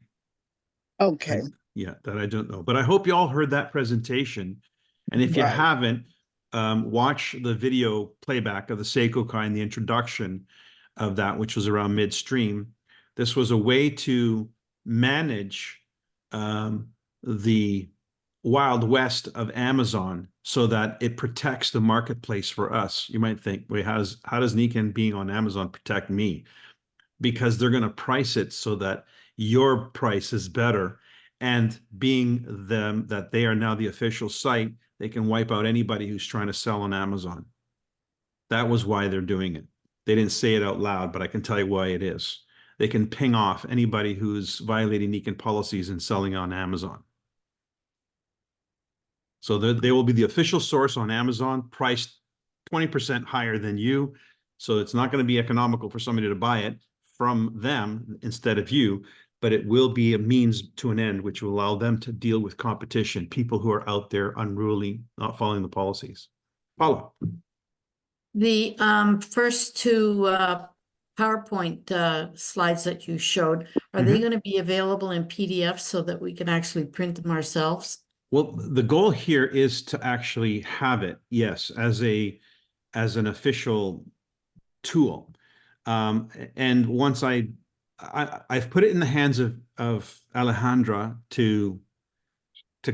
Okay. Yeah, that I don't know. But I hope you all heard that presentation. And if you Right. haven't, watch the video playback of the Seiko Kai and the introduction of that, which was around midstream. This was a way to manage the Wild West of Amazon so that it protects the marketplace for us. You might think, wait, how does Nikon being on Amazon protect me? Because they're going to price it so that your price is better. And being them that they are now the official site, they can wipe out anybody who's trying to sell on Amazon. That was why they're doing it. They didn't say it out loud, but I can tell you why it is. They can ping off anybody who's violating Nikon policies and selling on Amazon. So they will be the official source on Amazon, priced 20% higher than you. So it's not going to be economical for somebody to buy it from them instead of you, but it will be a means to an end, which will allow them to deal with competition, people who are out there unruly, not following the policies. Paula. The first two PowerPoint slides that you showed, are they going to be available in PDF so that we can actually print them ourselves? Well, the goal here is to actually have it, yes, as an official tool. And once I've put it in the hands of Alejandra to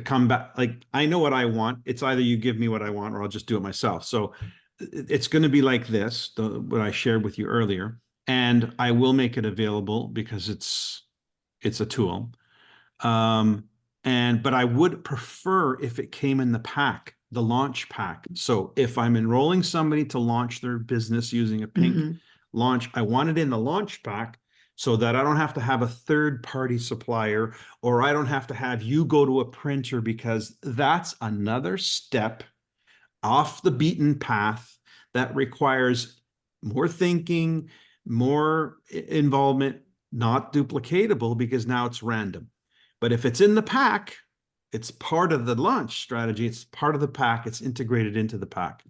come back. Like, I know what I want. It's either you give me what I want or I'll just do it myself. So it's going to be like this, what I shared with you earlier, and I will make it available because it's a tool. But I would prefer if it came in the pack, the launch pack. So if I'm enrolling somebody to launch their business using a pink launch, I want it in the launch pack so that I don't have to have a third-party supplier, or I don't have to have you go to a printer, because that's another step off the beaten path that requires more thinking, more involvement, not duplicatable, because now it's random. But if it's in the pack, it's part of the launch strategy. It's part of the pack. It's integrated into the pack.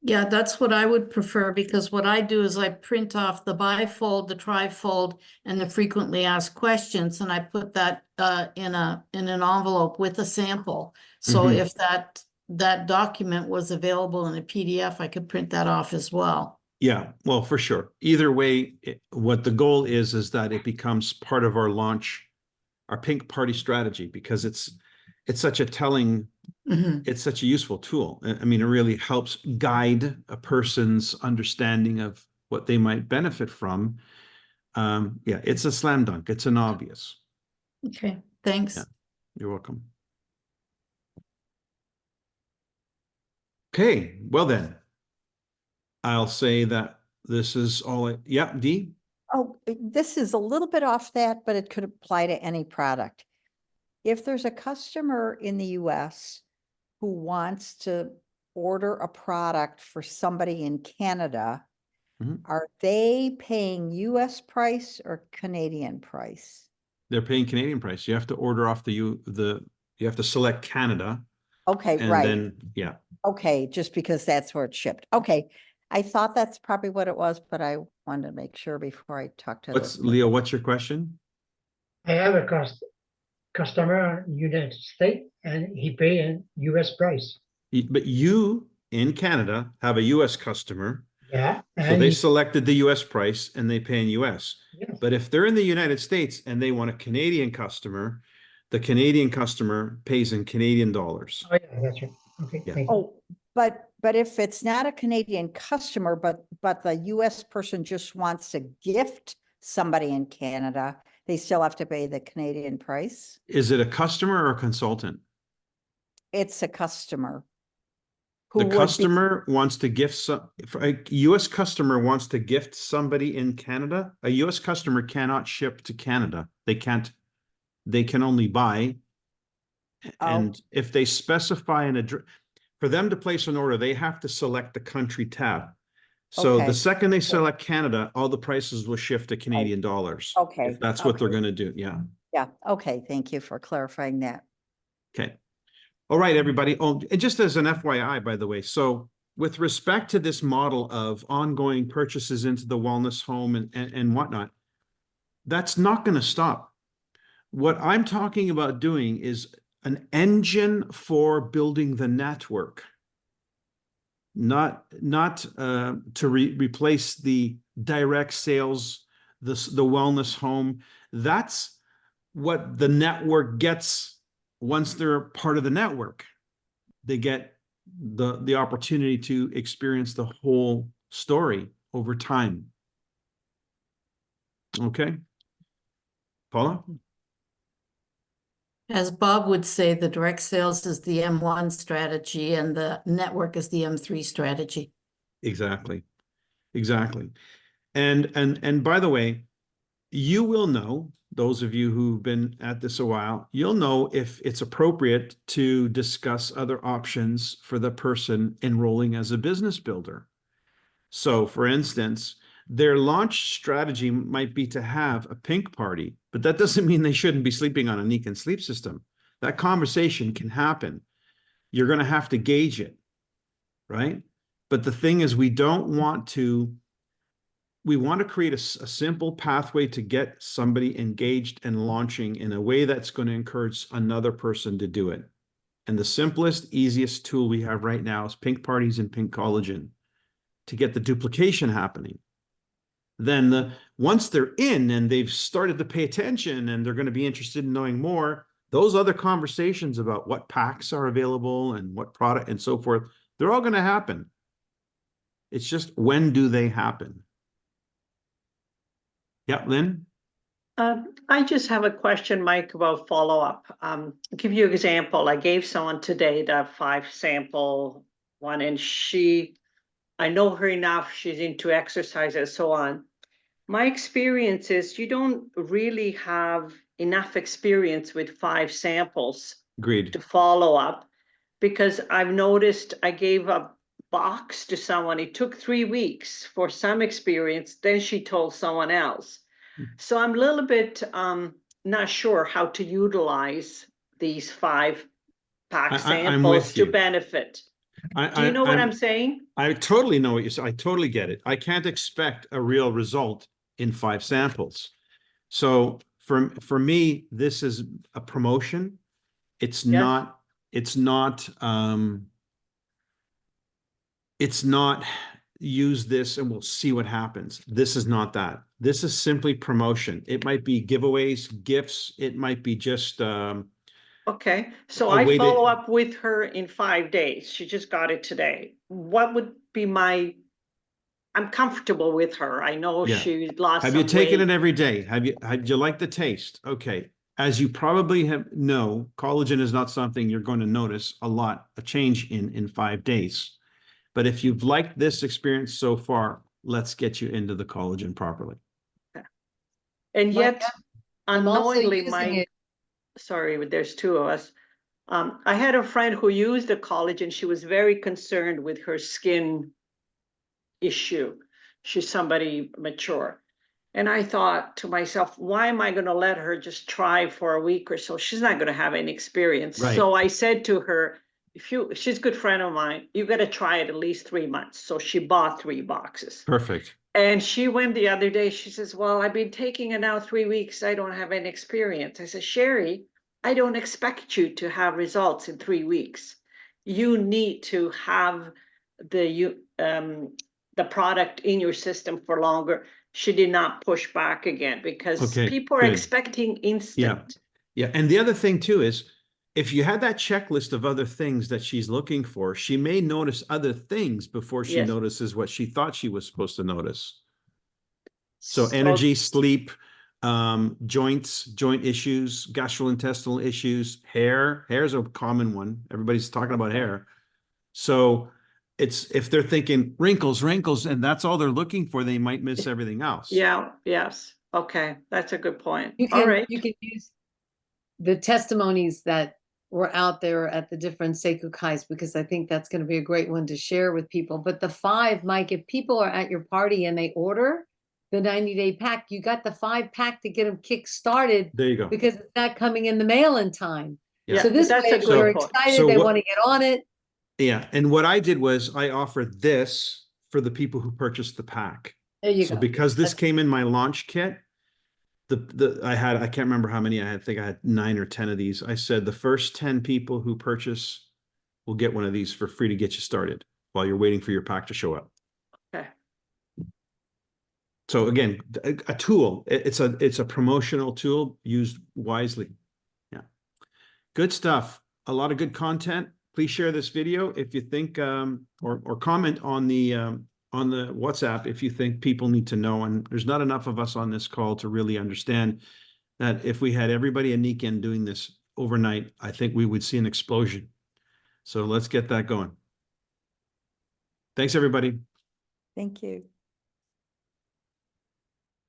Yeah, that's what I would prefer, because what I do is I print off the bifold, the trifold, and the frequently asked questions, and I put that in an envelope with a sample. So if that document was available in a PDF, I could print that off as well. Yeah, well, for sure. Either way, what the goal is that it becomes part of our launch, our pink party strategy, because it's such a telling, Mhm. it's such a useful tool. I mean, it really helps guide a person's understanding of what they might benefit from. Yeah, it's a slam dunk. It's an obvious. Okay, thanks. Yeah. You're welcome. Okay, well then, I'll say that this is all. Yeah, Dee? Oh, this is a little bit off that, but it could apply to any product. If there's a customer in the US who wants to order a product for somebody in Canada, Mhm. are they paying US price or Canadian price? They're paying Canadian price. You have to order off you have to select Canada, Okay, and right. then, yeah. Okay, just because that's where it's shipped. Okay. I thought that's probably what it was, but I wanted to make sure before I talked to What's, this. Leo, what's your question? I have a customer in United States and he pay in US price. But you in Canada have a US customer, Yeah, so and they he, selected the US price and they pay in US. yes. But if they're in the United States and they want a Canadian customer, the Canadian customer pays in Canadian dollars. Oh, yeah, that's right. Okay, Yeah. thank you. Oh, but if it's not a Canadian customer, but the US person just wants to gift somebody in Canada, they still have to pay the Canadian price? Is it a customer or a consultant? It's a customer. Who The would be, customer wants to gift some, if a US customer wants to gift somebody in Canada, a US customer cannot ship to Canada. They can't, they can only buy. Oh. And if they specify an address, for them to place an order, they have to select the country tab. So Okay. the second they select Canada, all the prices will shift to Canadian dollars. Okay, If that's what they're okay. gonna do, yeah. Yeah, okay, thank you for clarifying that. Okay. All right, everybody. Oh, and just as an FYI, by the way, so with respect to this model of ongoing purchases into the wellness home and whatnot, that's not going to stop. What I'm talking about doing is an engine for building the network, not to replace the direct sales, the wellness home. That's what the network gets once they're part of the network. They get the opportunity to experience the whole story over time. Okay, Paula? As Bob would say, the direct sales is the M1 strategy and the network is the M3 strategy. Exactly, exactly. And by the way, you will know, those of you who've been at this a while, you'll know if it's appropriate to discuss other options for the person enrolling as a business builder. So, for instance, their launch strategy might be to have a pink party, but that doesn't mean they shouldn't be sleeping on a Nikan sleep system. That conversation can happen. You're going to have to gauge it, right? But the thing is, we want to create a simple pathway to get somebody engaged and launching in a way that's going to encourage another person to do it. And the simplest, easiest tool we have right now is pink parties and pink collagen to get the duplication happening. Then once they're in and they've started to pay attention and they're going to be interested in knowing more, those other conversations about what packs are available and what product and so forth, they're all going to happen. It's just, when do they happen? Yeah, Lynn? I just have a question, Mike, about follow-up. I'll give you an example. I gave someone today the 5 sample one, and I know her enough, she's into exercise and so on. My experience is you don't really have enough experience with 5 samples Agreed. to follow up, because I've noticed I gave a box to someone. It took 3 weeks for some experience, then she told someone else. So I'm a little bit not sure how to utilize these 5 pack I'm with samples to you. benefit. Do you know what I'm saying? I totally know what you're saying. I totally get it. I can't expect a real result in 5 samples. So for me, this is a promotion. It's Yes. not use this and we'll see what happens. This is not that. This is simply promotion. It might be giveaways, gifts. It might be just, Okay, so a way I to- follow up with her in 5 days. She just got it today. What would be I'm comfortable with her. I know Yeah. she lost have some you taken weight. it every day? Have you like the taste? Okay. As you probably know, collagen is not something you're going to notice a change in 5 days. But if you've liked this experience so far, let's get you into the collagen properly. And Mike, yet I'm also unknowingly, using it. sorry, but there's two of us. I had a friend who used the collagen. She was very concerned with her skin issue. She's somebody mature. And I thought to myself, why am I going to let her just try for a week or so? She's not going to have any experience. Right. So I said to her, she's a good friend of mine, you got to try it at least 3 months. So she bought 3 boxes. Perfect. And she went the other day, she says, well, I've been taking it now 3 weeks. I don't have any experience. I said, Sherry, I don't expect you to have results in 3 weeks. You need to have the product in your system for longer. She did not push back again because Okay, people are good. expecting instant. Yeah. And the other thing too is, if you had that checklist of other things that she's looking for, she may notice other things before she Yes. notices what she thought she was supposed to notice. So energy, sleep, joints, joint issues, gastrointestinal issues, hair. Hair is a common one. Everybody's talking about hair. So if they're thinking wrinkles, and that's all they're looking for, they might miss everything else. Yeah, yes. Okay, that's a good point. You All can, right. you can use the testimonies that were out there at the different Seikokais, because I think that's going to be a great one to share with people. But the 5, Mike, if people are at your party and they order the 90-day pack, you got the 5-pack to get them kick started There you go. because it's not coming in the mail in time. Yeah. So this way, that's a if good they're point. excited, So they what- want to get on it. Yeah. And what I did was I offered this for the people who purchased the pack. There you So go. because this That's- came in my launch kit, I can't remember how many I had. I think I had 9 or 10 of these. I said the first 10 people who purchase will get one of these for free to get you started while you're waiting for your pack to show up. Okay. So again, a tool. It's a promotional tool used wisely. Yeah. Good stuff. A lot of good content. Please share this video if you think, or comment on the WhatsApp if you think people need to know. And there's not enough of us on this call to really understand that if we had everybody in Nikken doing this overnight, I think we would see an explosion. So let's get that going. Thanks, everybody. Thank you.